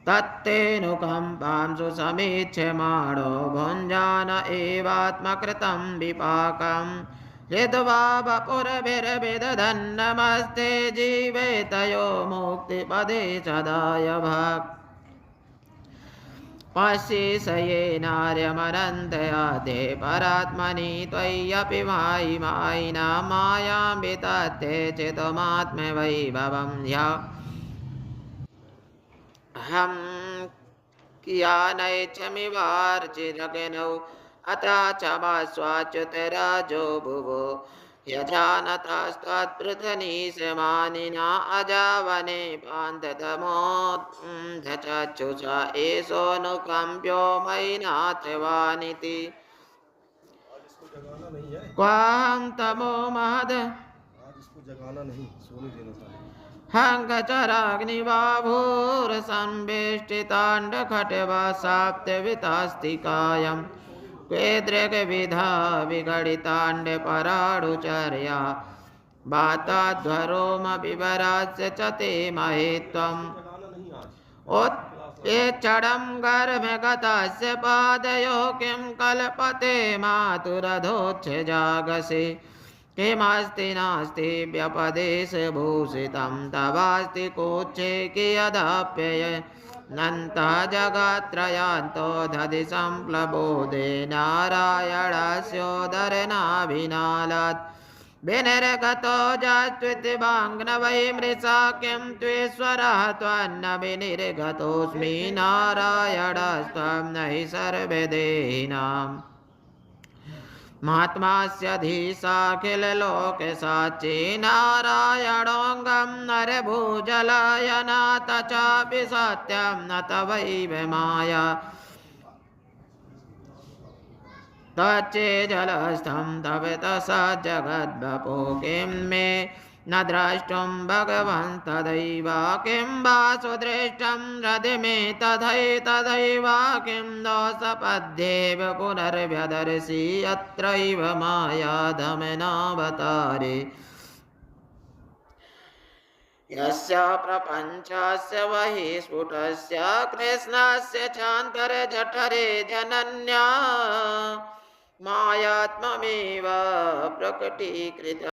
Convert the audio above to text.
तत्तेऽनुकम्पां सुसमीक्ष्यमाणो भुञ्जान एवात्मकृतं विपाकम् हृद्वा वपुरभिर्विदधन्नमस्ते जीवेतयो मुक्तिपदे सदाय भाक् पश्येशयेनार्यमनन्तयाते परात्मनि त्वय्यपि मायि मायिना मायां वितत्ते चितमात्मवैभवं ह्यहं कियानैच्छमिवार्चिरगणौ अथा च मास्वाच्युतराजो भुवो यजानतास्त्वत्पृथनीशमानिना अजावने पान्थतमोऽधचक्षुषा एषोऽनुकम्प्यो मयि नाथवानिति क्वाहं तमो महद हङ्कचराग्निवाभूरसंवेष्टिताण्डखट्वा साप्तवितास्तिकायम् क्वेदृग्विधा विगडिताण्डपराडुचर्या वाताध्वरोमविवरास्य च ते महे त्वम् उत्पेक्षणं गर्भगतस्य पादयो किं कल्पते मातुरधोच्छजागसि किमस्ति नास्ति व्यपदेशभूषितं तवास्ति कोच्छे कियदप्यय नन्तः जगत्त्रयान्तो दधि सम्प्लबोधे नारायणस्योदरनाभिनालात् विनिर्गतो जात्वितिवाङ्नवै मृषा किं त्वेश्वरः त्वन्न विनिर्गतोऽस्मि नारायणस्त्वं नहि सर्वदेहिनाम् महात्मास्यधीशाखिललोकसाक्षी नारायणोऽङ्गं नरभूजलयनाथ चापि सत्यं न तवैव माया तच्चेजलस्थं तव तसा जगद्वपो किं मे न द्रष्टुं भगवन् तदैव किं वा सुदृष्टं हृदि मे तथैव किं दोषपद्येव पुनर्व्यदर्शि अत्रैव मायाधमनावतारे यस्य प्रपञ्चस्य बहिस्फुटस्य कृष्णस्य चान्तरजठरे जनन्या मायात्ममेव प्रकटीकृता